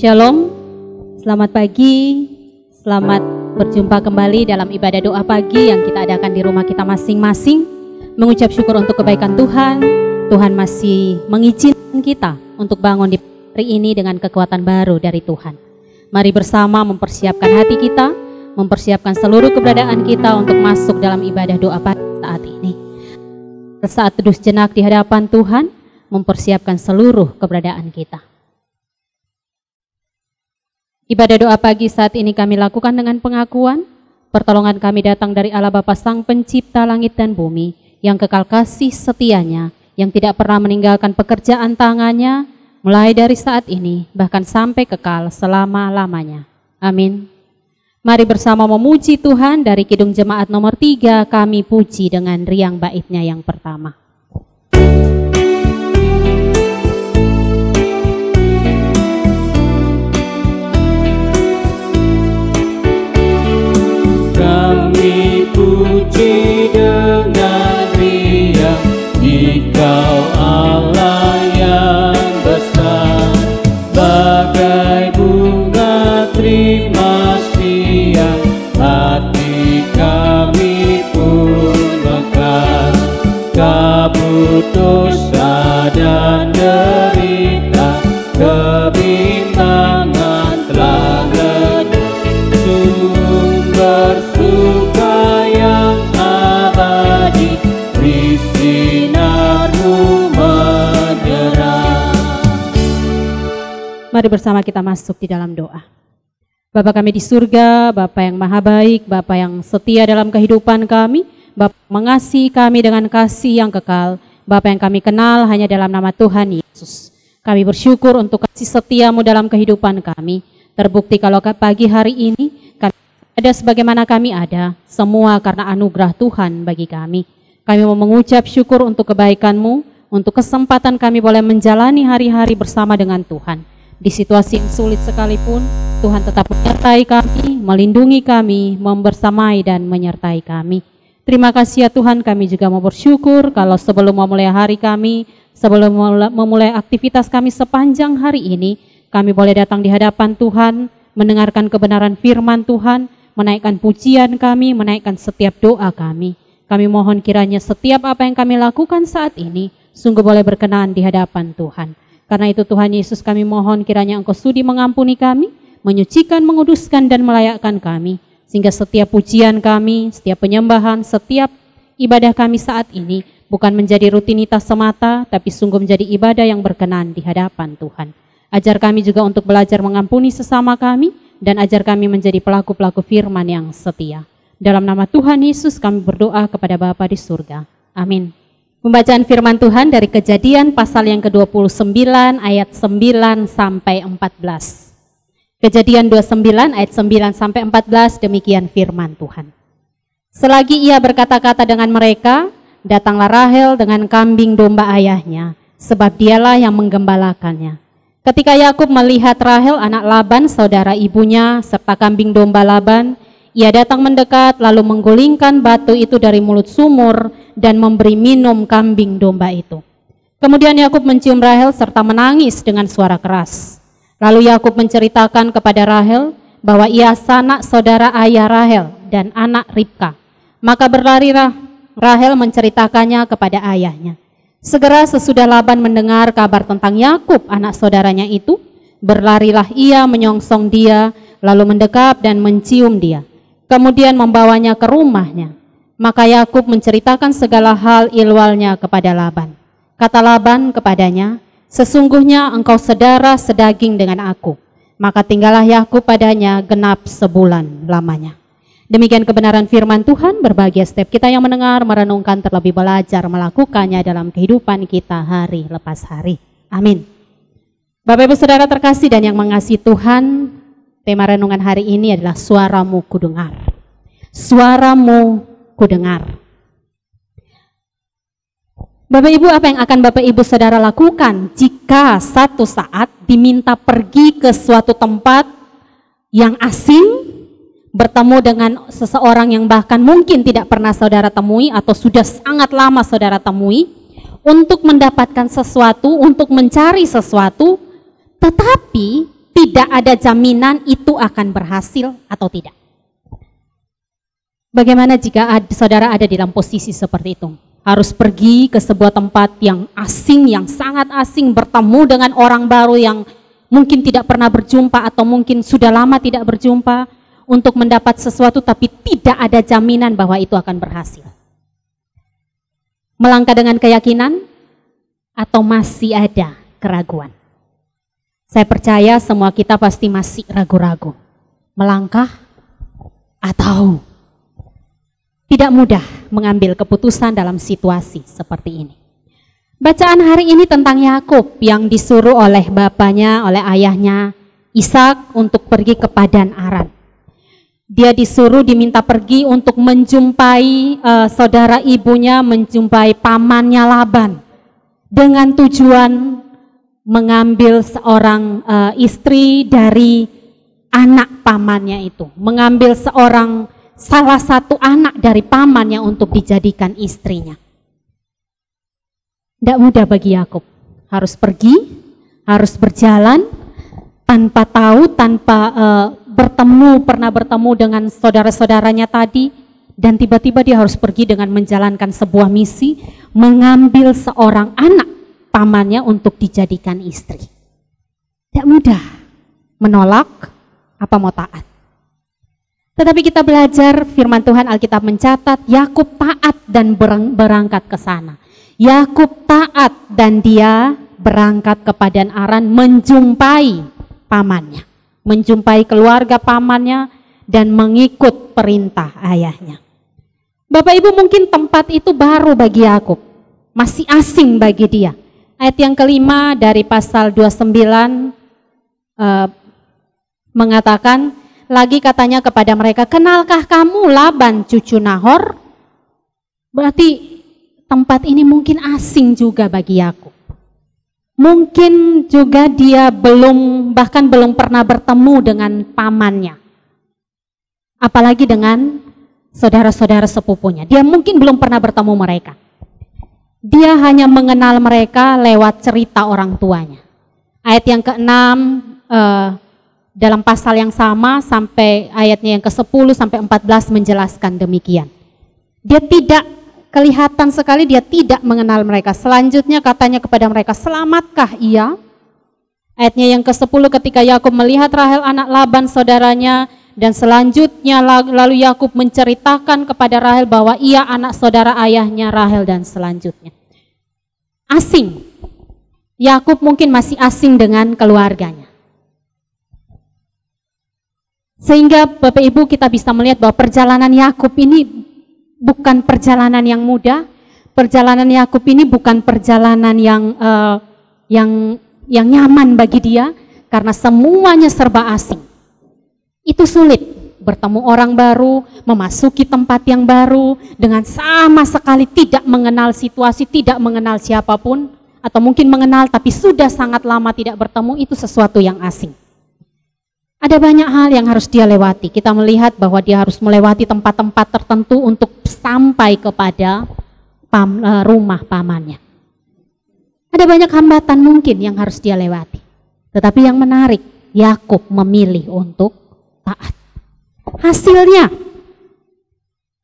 Shalom, selamat pagi, selamat berjumpa kembali dalam ibadah doa pagi yang kita adakan di rumah kita masing-masing. Mengucap syukur untuk kebaikan Tuhan. Tuhan masih mengizinkan kita untuk bangun di hari ini dengan kekuatan baru dari Tuhan. Mari bersama mempersiapkan hati kita, mempersiapkan seluruh keberadaan kita untuk masuk dalam ibadah doa pagi saat ini. Saat teduh jenak di hadapan Tuhan, mempersiapkan seluruh keberadaan kita. Ibadah doa pagi saat ini kami lakukan dengan pengakuan, pertolongan kami datang dari Allah Bapa Sang Pencipta langit dan bumi, yang kekal kasih setianya, yang tidak pernah meninggalkan pekerjaan tangannya, mulai dari saat ini, bahkan sampai kekal selama-lamanya. Amin. Mari bersama memuji Tuhan dari Kidung Jemaat nomor 3, kami puji dengan riang baitnya yang pertama. Kami puji dengan riang, Engkau Allah yang besar, bagai bunga terima setia, hati kami pun mekar. Kabut dosa dan derita, kebimbangan telah redup, sumber suka yang abadi, di sinar-Mu menyerah. Mari bersama kita masuk di dalam doa. Bapa kami di surga, Bapa yang maha baik, Bapa yang setia dalam kehidupan kami, Bapa mengasihi kami dengan kasih yang kekal, Bapa yang kami kenal hanya dalam nama Tuhan Yesus. Kami bersyukur untuk kasih setiamu dalam kehidupan kami. Terbukti kalau pagi hari ini kami ada sebagaimana kami ada, semua karena anugerah Tuhan bagi kami. Kami mau mengucap syukur untuk kebaikan-Mu, untuk kesempatan kami boleh menjalani hari-hari bersama dengan Tuhan. Di situasi yang sulit sekalipun, Tuhan tetap menyertai kami, melindungi kami, membersamai dan menyertai kami. Terima kasih ya Tuhan, kami juga mau bersyukur kalau sebelum memulai hari kami, sebelum memulai aktivitas kami sepanjang hari ini, kami boleh datang di hadapan Tuhan, mendengarkan kebenaran firman Tuhan, menaikkan pujian kami, menaikkan setiap doa kami. Kami mohon kiranya setiap apa yang kami lakukan saat ini, sungguh boleh berkenan di hadapan Tuhan. Karena itu Tuhan Yesus kami mohon kiranya Engkau sudi mengampuni kami, menyucikan, menguduskan dan melayakkan kami. Sehingga setiap pujian kami, setiap penyembahan, setiap ibadah kami saat ini bukan menjadi rutinitas semata, tapi sungguh menjadi ibadah yang berkenan di hadapan Tuhan. Ajar kami juga untuk belajar mengampuni sesama kami, dan ajar kami menjadi pelaku-pelaku firman yang setia. Dalam nama Tuhan Yesus kami berdoa kepada Bapa di surga. Amin. Pembacaan firman Tuhan dari Kejadian pasal yang ke-29 ayat 9 sampai 14. Kejadian 29 ayat 9 sampai 14, demikian firman Tuhan. Selagi ia berkata-kata dengan mereka, datanglah Rahel dengan kambing domba ayahnya, sebab dialah yang menggembalakannya. Ketika Yakub melihat Rahel anak Laban saudara ibunya serta kambing domba Laban, ia datang mendekat lalu menggulingkan batu itu dari mulut sumur dan memberi minum kambing domba itu. Kemudian Yakub mencium Rahel serta menangis dengan suara keras. Lalu Yakub menceritakan kepada Rahel bahwa ia sanak saudara ayah Rahel dan anak Ribka. Maka berlarilah Rahel menceritakannya kepada ayahnya. Segera sesudah Laban mendengar kabar tentang Yakub anak saudaranya itu, berlarilah ia menyongsong dia, lalu mendekap dan mencium dia. Kemudian membawanya ke rumahnya. Maka Yakub menceritakan segala hal ilwalnya kepada Laban. Kata Laban kepadanya, sesungguhnya engkau sedara sedaging dengan aku. Maka tinggallah Yakub padanya genap sebulan lamanya. Demikian kebenaran firman Tuhan, berbahagia setiap kita yang mendengar, merenungkan, terlebih belajar melakukannya dalam kehidupan kita hari lepas hari. Amin. Bapak Ibu Saudara terkasih dan yang mengasihi Tuhan, tema renungan hari ini adalah suaramu kudengar. Suaramu kudengar. Bapak Ibu, apa yang akan Bapak Ibu Saudara lakukan jika satu saat diminta pergi ke suatu tempat yang asing, bertemu dengan seseorang yang bahkan mungkin tidak pernah saudara temui atau sudah sangat lama saudara temui, untuk mendapatkan sesuatu, untuk mencari sesuatu, tetapi tidak ada jaminan itu akan berhasil atau tidak. Bagaimana jika saudara ada di dalam posisi seperti itu? Harus pergi ke sebuah tempat yang asing, yang sangat asing, bertemu dengan orang baru yang mungkin tidak pernah berjumpa atau mungkin sudah lama tidak berjumpa untuk mendapat sesuatu, tapi tidak ada jaminan bahwa itu akan berhasil. Melangkah dengan keyakinan atau masih ada keraguan? Saya percaya semua kita pasti masih ragu-ragu. Melangkah atau tidak mudah mengambil keputusan dalam situasi seperti ini. Bacaan hari ini tentang Yakub yang disuruh oleh bapaknya, oleh ayahnya Ishak untuk pergi ke Padan Aram. Dia disuruh, diminta pergi untuk menjumpai saudara ibunya, menjumpai pamannya Laban, dengan tujuan mengambil seorang istri dari anak pamannya itu, mengambil salah satu anak dari pamannya untuk dijadikan istrinya. Tidak mudah bagi Yakub, harus pergi, harus berjalan tanpa tahu, tanpa pernah bertemu dengan saudara-saudaranya tadi, dan tiba-tiba dia harus pergi dengan menjalankan sebuah misi, mengambil seorang anak pamannya untuk dijadikan istri. Tidak mudah, menolak apa mau taat. Tetapi kita belajar firman Tuhan, Alkitab mencatat Yakub taat dan berangkat ke sana. Yakub taat dan dia berangkat ke Padan Aram menjumpai pamannya, menjumpai keluarga pamannya dan mengikut perintah ayahnya. Bapak Ibu, mungkin tempat itu baru bagi Yakub, masih asing bagi dia. Ayat yang kelima dari pasal 29 mengatakan, lagi katanya kepada mereka, kenalkah kamu Laban cucu Nahor? Berarti tempat ini mungkin asing juga bagi Yakub. Mungkin juga dia bahkan belum pernah bertemu dengan pamannya. Apalagi dengan saudara-saudara sepupunya. Dia mungkin belum pernah bertemu mereka. Dia hanya mengenal mereka lewat cerita orang tuanya. Ayat yang ke-6 dalam pasal yang sama sampai ayatnya yang ke-10 sampai 14 menjelaskan demikian. Dia tidak kelihatan sekali, dia tidak mengenal mereka. Selanjutnya katanya kepada mereka, selamatkah ia? Ayatnya yang ke-10, ketika Yakub melihat Rahel anak Laban saudaranya, dan selanjutnya lalu Yakub menceritakan kepada Rahel bahwa ia anak saudara ayahnya Rahel, dan selanjutnya. Asing. Yakub mungkin masih asing dengan keluarganya. Sehingga Bapak Ibu kita bisa melihat bahwa perjalanan Yakub ini bukan perjalanan yang mudah. Perjalanan Yakub ini bukan perjalanan yang nyaman bagi dia, karena semuanya serba asing. Itu sulit, bertemu orang baru, memasuki tempat yang baru, dengan sama sekali tidak mengenal situasi, tidak mengenal siapapun, atau mungkin mengenal tapi sudah sangat lama tidak bertemu, itu sesuatu yang asing. Ada banyak hal yang harus dia lewati. Kita melihat bahwa dia harus melewati tempat-tempat tertentu untuk sampai kepada rumah pamannya. Ada banyak hambatan mungkin yang harus dia lewati. Tetapi yang menarik, Yakub memilih untuk taat.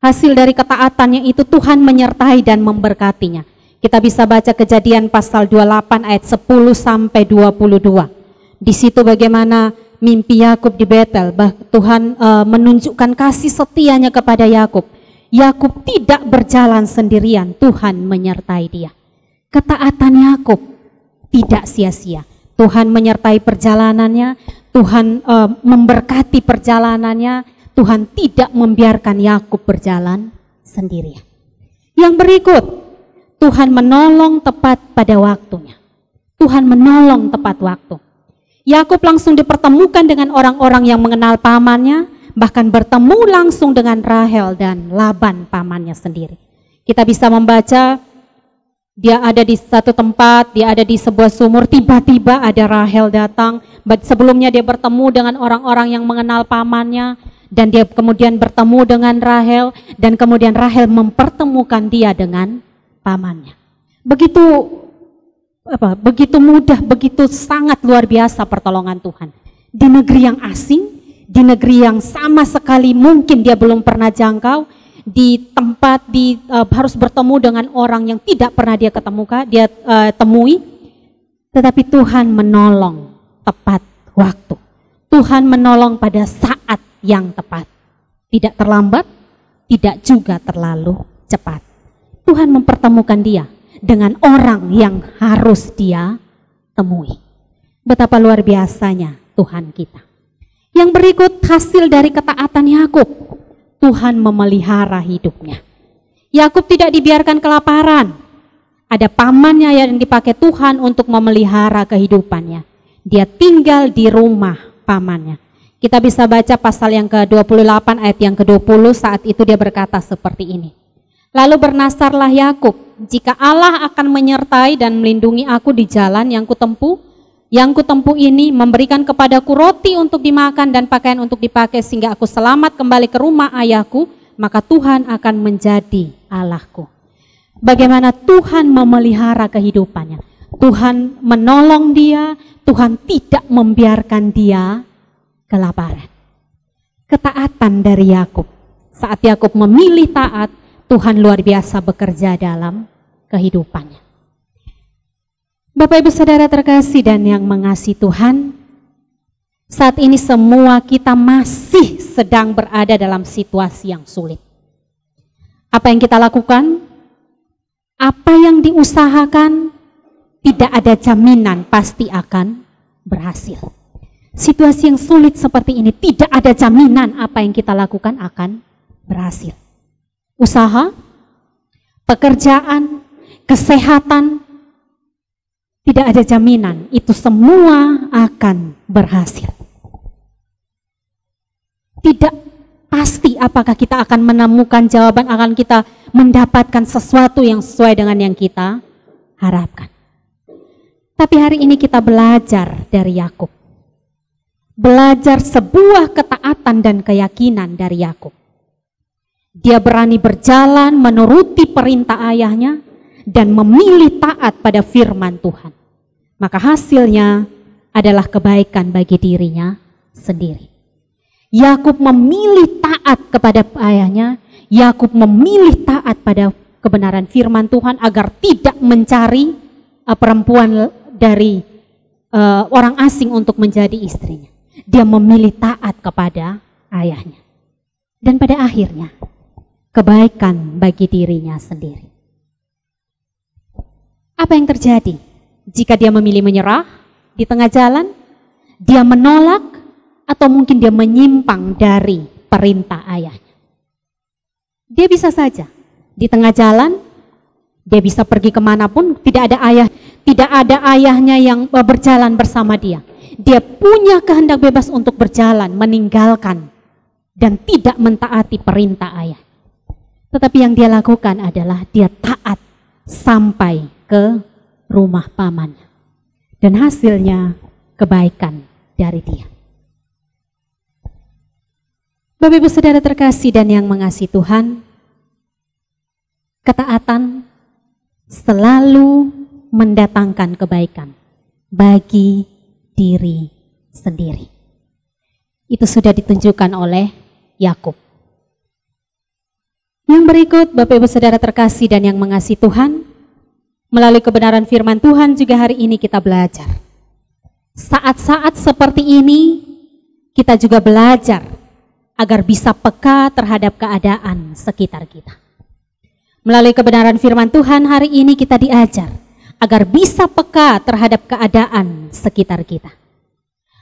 Hasil dari ketaatannya itu Tuhan menyertai dan memberkatinya. Kita bisa baca Kejadian pasal 28 ayat 10 sampai 22. Di situ bagaimana mimpi Yakub di Betel, Tuhan menunjukkan kasih setianya kepada Yakub. Yakub tidak berjalan sendirian, Tuhan menyertai dia. Ketaatan Yakub tidak sia-sia. Tuhan menyertai perjalanannya, Tuhan memberkati perjalanannya, Tuhan tidak membiarkan Yakub berjalan sendirian. Yang berikut, Tuhan menolong tepat pada waktunya. Tuhan menolong tepat waktu. Yakub langsung dipertemukan dengan orang-orang yang mengenal pamannya, bahkan bertemu langsung dengan Rahel dan Laban pamannya sendiri. Kita bisa membaca, dia ada di satu tempat, dia ada di sebuah sumur, tiba-tiba ada Rahel datang. Sebelumnya dia bertemu dengan orang-orang yang mengenal pamannya, dan dia kemudian bertemu dengan Rahel, dan kemudian Rahel mempertemukan dia dengan pamannya. Begitu mudah, begitu sangat luar biasa pertolongan Tuhan. di negeri yang asing, di negeri yang sama sekali mungkin dia belum pernah jangkau, di tempat harus bertemu dengan orang yang tidak pernah dia temui, tetapi Tuhan menolong tepat waktu. Tuhan menolong pada saat yang tepat. Tidak terlambat, tidak juga terlalu cepat. Tuhan mempertemukan dia dengan orang yang harus dia temui. Betapa luar biasanya Tuhan kita. Yang berikut hasil dari ketaatan Yakub. Tuhan memelihara hidupnya. Yakub tidak dibiarkan kelaparan. Ada pamannya yang dipakai Tuhan untuk memelihara kehidupannya. Dia tinggal di rumah pamannya. Kita bisa baca pasal yang ke-28 ayat yang ke-20, saat itu dia berkata seperti ini. Lalu bernasarlah Yakub, jika Allah akan menyertai dan melindungi aku di jalan yang kutempuh ini, memberikan kepadaku roti untuk dimakan dan pakaian untuk dipakai sehingga aku selamat kembali ke rumah ayahku, maka Tuhan akan menjadi Allahku. Bagaimana Tuhan memelihara kehidupannya. Tuhan menolong dia, Tuhan tidak membiarkan dia kelaparan. Ketaatan dari Yakub. Saat Yakub memilih taat, Tuhan luar biasa bekerja dalam kehidupannya. Bapak Ibu Saudara terkasih dan yang mengasihi Tuhan, saat ini semua kita masih sedang berada dalam situasi yang sulit. Apa yang kita lakukan, apa yang diusahakan, tidak ada jaminan pasti akan berhasil. Situasi yang sulit seperti ini tidak ada jaminan apa yang kita lakukan akan berhasil. Usaha, pekerjaan, kesehatan, tidak ada jaminan itu semua akan berhasil. Tidak pasti apakah kita akan menemukan jawaban, akan kita mendapatkan sesuatu yang sesuai dengan yang kita harapkan. Tapi hari ini kita belajar dari Yakub. Belajar sebuah ketaatan dan keyakinan dari Yakub. Dia berani berjalan menuruti perintah ayahnya dan memilih taat pada firman Tuhan. Maka hasilnya adalah kebaikan bagi dirinya sendiri. Yakub memilih taat kepada ayahnya, Yakub memilih taat pada kebenaran firman Tuhan agar tidak mencari perempuan dari orang asing untuk menjadi istrinya. Dia memilih taat kepada ayahnya. Dan pada akhirnya kebaikan bagi dirinya sendiri. Apa yang terjadi jika dia memilih menyerah di tengah jalan? Dia menolak atau mungkin dia menyimpang dari perintah ayahnya. Dia bisa saja di tengah jalan, dia bisa pergi kemanapun, tidak ada ayahnya yang berjalan bersama dia. Dia punya kehendak bebas untuk berjalan, meninggalkan dan tidak mentaati perintah ayah. Tetapi yang dia lakukan adalah dia taat sampai ke rumah pamannya. Dan hasilnya kebaikan dari dia. Bapak Ibu Saudara terkasih dan yang mengasihi Tuhan, ketaatan selalu mendatangkan kebaikan bagi diri sendiri. Itu sudah ditunjukkan oleh Yakub. Yang berikut, Bapak Ibu Saudara terkasih dan yang mengasihi Tuhan, melalui kebenaran firman Tuhan juga hari ini kita belajar. Saat-saat seperti ini kita juga belajar agar bisa peka terhadap keadaan sekitar kita. Melalui kebenaran firman Tuhan hari ini kita diajar agar bisa peka terhadap keadaan sekitar kita.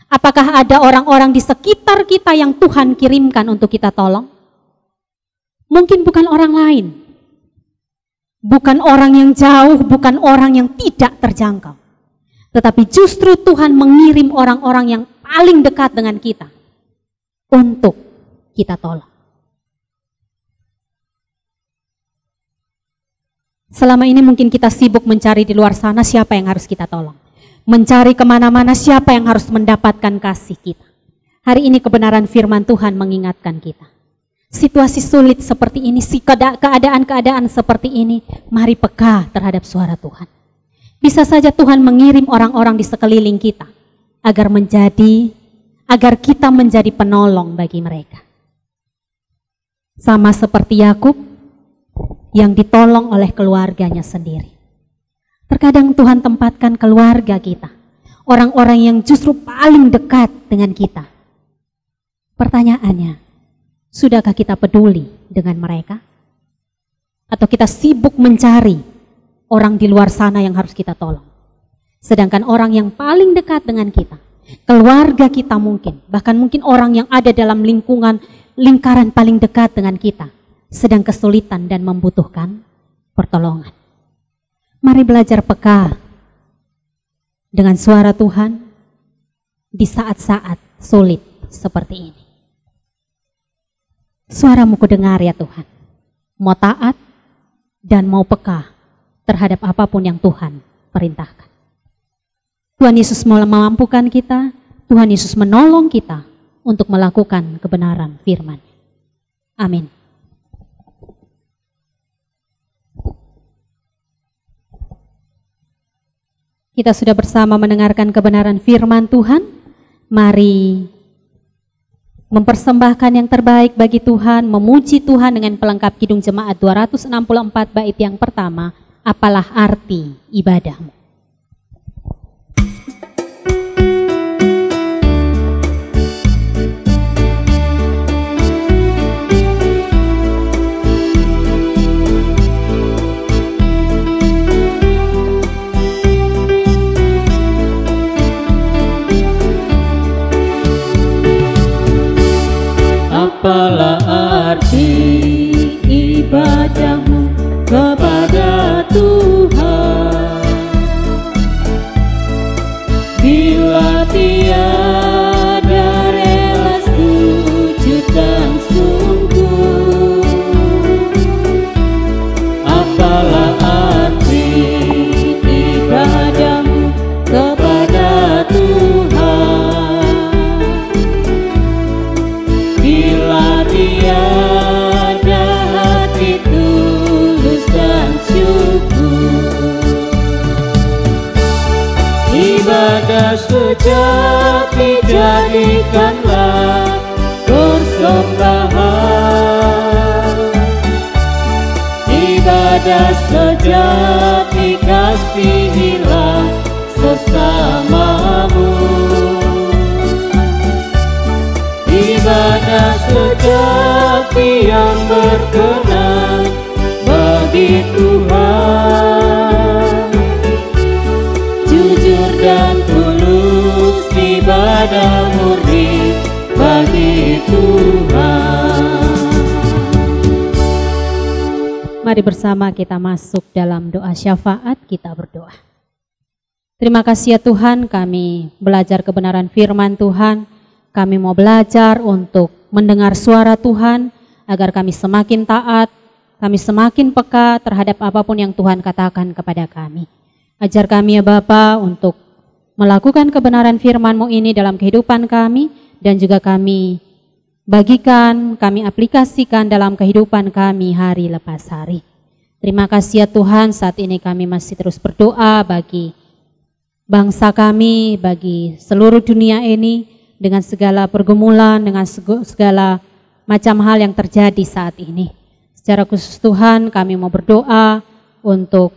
Apakah ada orang-orang di sekitar kita yang Tuhan kirimkan untuk kita tolong? Mungkin bukan orang lain. Bukan orang yang jauh, bukan orang yang tidak terjangkau. Tetapi justru Tuhan mengirim orang-orang yang paling dekat dengan kita untuk kita tolong. Selama ini mungkin kita sibuk mencari di luar sana siapa yang harus kita tolong. Mencari kemana-mana siapa yang harus mendapatkan kasih kita. Hari ini kebenaran firman Tuhan mengingatkan kita. Situasi sulit seperti ini, keadaan-keadaan seperti ini, mari peka terhadap suara Tuhan. Bisa saja Tuhan mengirim orang-orang di sekeliling kita agar menjadi agar kita menjadi penolong bagi mereka. Sama seperti Yakub yang ditolong oleh keluarganya sendiri. Terkadang Tuhan tempatkan keluarga kita, orang-orang yang justru paling dekat dengan kita. Pertanyaannya, sudahkah kita peduli dengan mereka? Atau kita sibuk mencari orang di luar sana yang harus kita tolong? Sedangkan orang yang paling dekat dengan kita, keluarga kita mungkin, bahkan mungkin orang yang ada dalam lingkaran paling dekat dengan kita, sedang kesulitan dan membutuhkan pertolongan. Mari belajar peka dengan suara Tuhan di saat-saat sulit seperti ini. Suaramu kudengar ya Tuhan, mau taat dan mau peka terhadap apapun yang Tuhan perintahkan. Tuhan Yesus mau memampukan kita, Tuhan Yesus menolong kita untuk melakukan kebenaran firman. Amin. Kita sudah bersama mendengarkan kebenaran firman Tuhan. Mari mempersembahkan yang terbaik bagi Tuhan, memuji Tuhan dengan pelengkap Kidung Jemaat 264 bait yang pertama, apalah arti ibadahmu. Apalah arti ibadahmu kepada Tuhan, bila tiada rela sujud dan sungguh. Apalah arti ibadahmu kepada Tuhan, bila tiada hati tulus dan syukur. Ibadah sejati jadikanlah persembahan, ibadah sejati kasihilah sesamamu. Ibadah sejati yang berkenan bagi Tuhan, jujur dan tulus ibadah murni bagi Tuhan. Mari bersama kita masuk dalam doa syafaat, kita berdoa. Terima kasih ya Tuhan, kami belajar kebenaran firman Tuhan. Kami mau belajar untuk mendengar suara Tuhan, agar kami semakin taat, kami semakin peka terhadap apapun yang Tuhan katakan kepada kami. Ajar kami ya Bapa untuk melakukan kebenaran firman-Mu ini dalam kehidupan kami, dan juga kami bagikan, kami aplikasikan dalam kehidupan kami hari lepas hari. Terima kasih ya Tuhan, saat ini kami masih terus berdoa bagi bangsa kami, bagi seluruh dunia ini, dengan segala pergumulan, dengan segala macam hal yang terjadi saat ini. Secara khusus Tuhan, kami mau berdoa untuk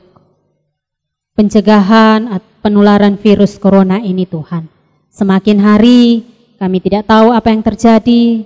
pencegahan penularan virus corona ini Tuhan. Semakin hari kami tidak tahu apa yang terjadi,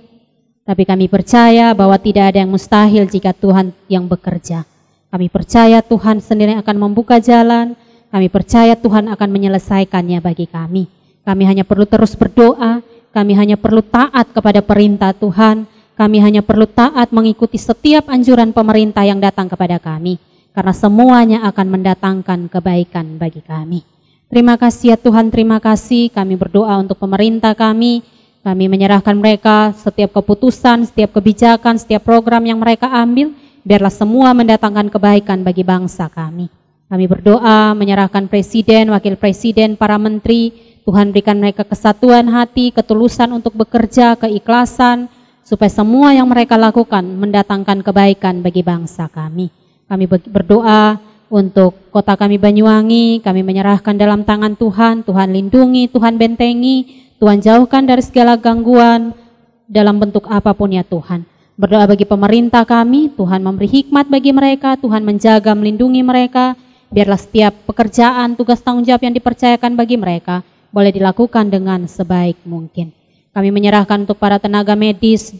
tapi kami percaya bahwa tidak ada yang mustahil jika Tuhan yang bekerja. Kami percaya Tuhan sendiri akan membuka jalan, kami percaya Tuhan akan menyelesaikannya bagi kami. Kami hanya perlu terus berdoa, kami hanya perlu taat kepada perintah Tuhan, kami hanya perlu taat mengikuti setiap anjuran pemerintah yang datang kepada kami, karena semuanya akan mendatangkan kebaikan bagi kami. Terima kasih ya Tuhan, terima kasih. Kami berdoa untuk pemerintah kami menyerahkan mereka setiap keputusan, setiap kebijakan, setiap program yang mereka ambil, biarlah semua mendatangkan kebaikan bagi bangsa kami. Kami berdoa menyerahkan presiden, wakil presiden, para menteri. Tuhan berikan mereka kesatuan hati, ketulusan untuk bekerja, keikhlasan, supaya semua yang mereka lakukan mendatangkan kebaikan bagi bangsa kami. Kami berdoa untuk kota kami Banyuwangi, kami menyerahkan dalam tangan Tuhan. Tuhan lindungi, Tuhan bentengi, Tuhan jauhkan dari segala gangguan dalam bentuk apapun ya Tuhan. Berdoa bagi pemerintah kami, Tuhan memberi hikmat bagi mereka, Tuhan menjaga, melindungi mereka. Biarlah setiap pekerjaan, tugas tanggung jawab yang dipercayakan bagi mereka boleh dilakukan dengan sebaik mungkin. Kami menyerahkan untuk para tenaga medis,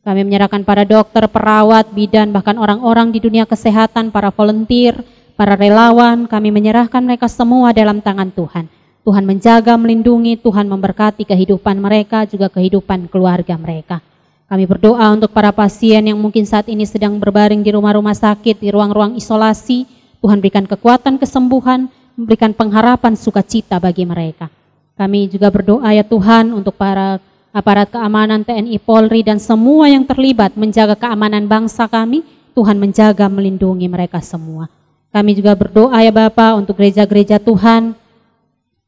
kami menyerahkan para dokter, perawat, bidan, bahkan orang-orang di dunia kesehatan, para volunteer, para relawan, kami menyerahkan mereka semua dalam tangan Tuhan. Tuhan menjaga, melindungi, Tuhan memberkati kehidupan mereka, juga kehidupan keluarga mereka. Kami berdoa untuk para pasien yang mungkin saat ini sedang berbaring di rumah-rumah sakit, di ruang-ruang isolasi. Tuhan berikan kekuatan kesembuhan, memberikan pengharapan sukacita bagi mereka. Kami juga berdoa ya Tuhan untuk para aparat keamanan TNI, Polri, dan semua yang terlibat menjaga keamanan bangsa kami. Tuhan menjaga, melindungi mereka semua. Kami juga berdoa ya Bapa untuk gereja-gereja Tuhan,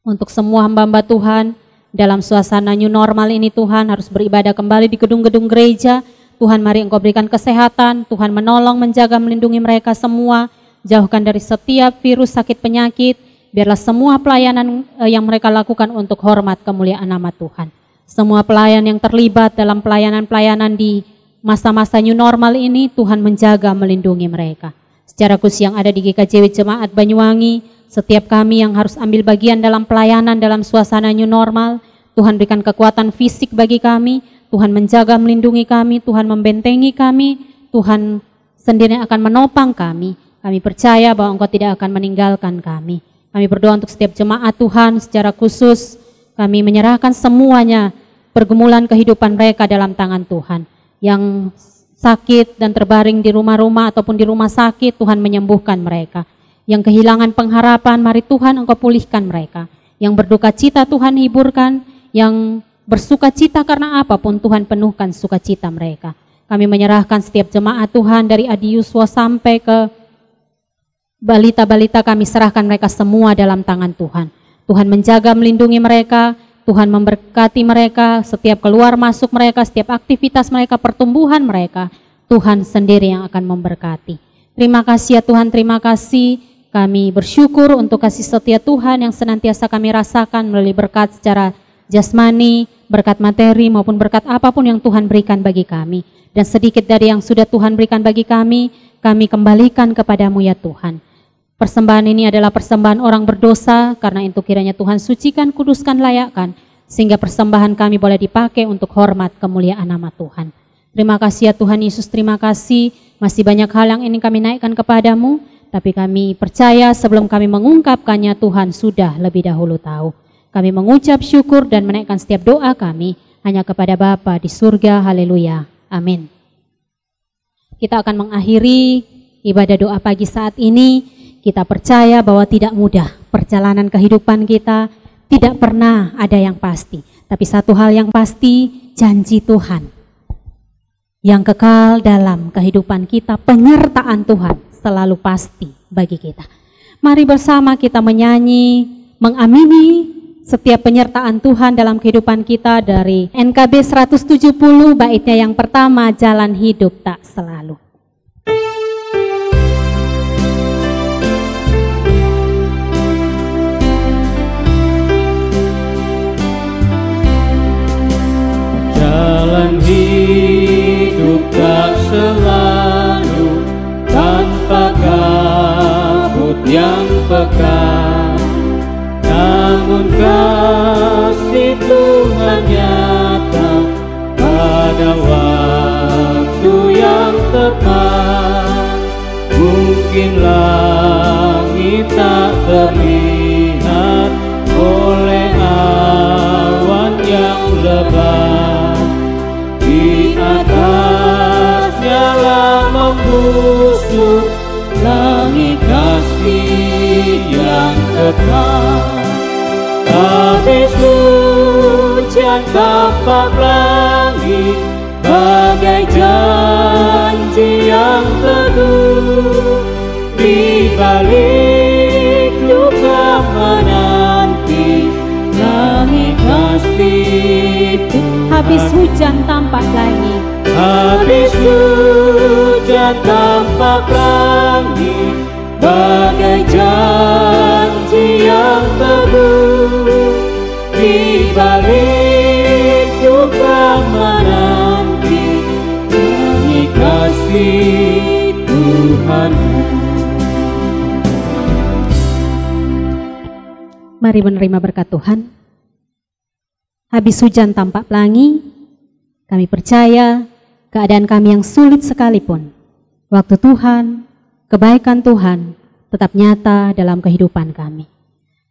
untuk semua hamba-hamba Tuhan dalam suasana new normal ini. Tuhan harus beribadah kembali di gedung-gedung gereja. Tuhan mari Engkau berikan kesehatan, Tuhan menolong, menjaga, melindungi mereka semua. Jauhkan dari setiap virus, sakit, penyakit. Biarlah semua pelayanan yang mereka lakukan untuk hormat kemuliaan nama Tuhan. Semua pelayan yang terlibat dalam pelayanan-pelayanan di masa-masa new normal ini, Tuhan menjaga, melindungi mereka. Secara khusus yang ada di GKJW Jemaat Banyuwangi, setiap kami yang harus ambil bagian dalam pelayanan dalam suasana new normal, Tuhan berikan kekuatan fisik bagi kami, Tuhan menjaga, melindungi kami, Tuhan membentengi kami, Tuhan sendiri akan menopang kami. Kami percaya bahwa Engkau tidak akan meninggalkan kami. Kami berdoa untuk setiap jemaat Tuhan secara khusus, kami menyerahkan semuanya pergumulan kehidupan mereka dalam tangan Tuhan. Yang sakit dan terbaring di rumah-rumah ataupun di rumah sakit, Tuhan menyembuhkan mereka. Yang kehilangan pengharapan, mari Tuhan Engkau pulihkan mereka. Yang berduka cita Tuhan hiburkan, yang bersuka cita karena apapun Tuhan penuhkan sukacita mereka. Kami menyerahkan setiap jemaat Tuhan dari Adi Yuswa sampai ke balita-balita, kami serahkan mereka semua dalam tangan Tuhan. Tuhan menjaga, melindungi mereka, Tuhan memberkati mereka, setiap keluar masuk mereka, setiap aktivitas mereka, pertumbuhan mereka, Tuhan sendiri yang akan memberkati. Terima kasih ya Tuhan, terima kasih. Kami bersyukur untuk kasih setia Tuhan yang senantiasa kami rasakan melalui berkat secara jasmani, berkat materi maupun berkat apapun yang Tuhan berikan bagi kami. Dan sedikit dari yang sudah Tuhan berikan bagi kami kembalikan kepadamu ya Tuhan. Persembahan ini adalah persembahan orang berdosa, karena itu kiranya Tuhan sucikan, kuduskan, layakkan, sehingga persembahan kami boleh dipakai untuk hormat kemuliaan nama Tuhan. Terima kasih ya Tuhan Yesus, terima kasih. Masih banyak hal yang ingin kami naikkan kepadamu, tapi kami percaya sebelum kami mengungkapkannya Tuhan sudah lebih dahulu tahu. Kami mengucap syukur dan menaikkan setiap doa kami hanya kepada Bapa di surga. Haleluya. Amin. Kita akan mengakhiri ibadah doa pagi saat ini. Kita percaya bahwa tidak mudah perjalanan kehidupan kita, tidak pernah ada yang pasti. Tapi satu hal yang pasti, janji Tuhan yang kekal dalam kehidupan kita, penyertaan Tuhan selalu pasti bagi kita. Mari bersama kita menyanyi, mengamini setiap penyertaan Tuhan dalam kehidupan kita dari NKB 170 baitnya yang pertama, jalan hidup tak selalu. Jalan hidup tak selalu tanpa kabut yang pekat, namun kasih Tuhan nyata pada waktu yang tepat. Mungkin langit tak terlihat oleh awan yang lebat, di atasnya lah membusuk langit kasih yang kekal. Habis hujan tampak langit bagai janji yang teduh, di balik duka menanti langit kasih. Habis hujan tampak langit, habis hujan tampak langit bagai janji yang teguh, di balik suka menanti demi kasih Tuhan. Mari menerima berkat Tuhan. Habis hujan tampak pelangi, kami percaya keadaan kami yang sulit sekalipun, waktu Tuhan, kebaikan Tuhan tetap nyata dalam kehidupan kami.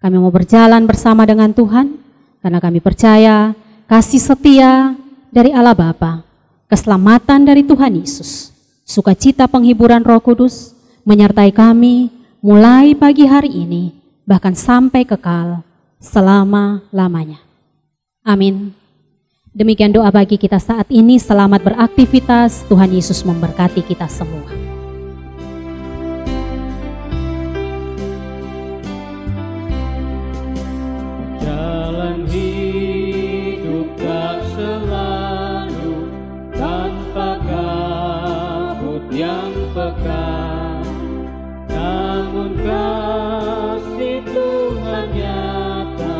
Kami mau berjalan bersama dengan Tuhan, karena kami percaya kasih setia dari Allah Bapa, keselamatan dari Tuhan Yesus, sukacita penghiburan Roh Kudus menyertai kami mulai pagi hari ini, bahkan sampai kekal selama-lamanya. Amin. Demikian doa bagi kita saat ini. Selamat beraktivitas. Tuhan Yesus memberkati kita semua. Jalan hidup tak selalu tanpa kabut yang pekat, namun kasih Tuhan nyata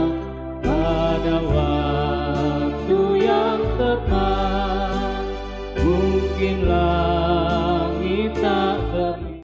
pada waktu yang tepat. Mungkinlah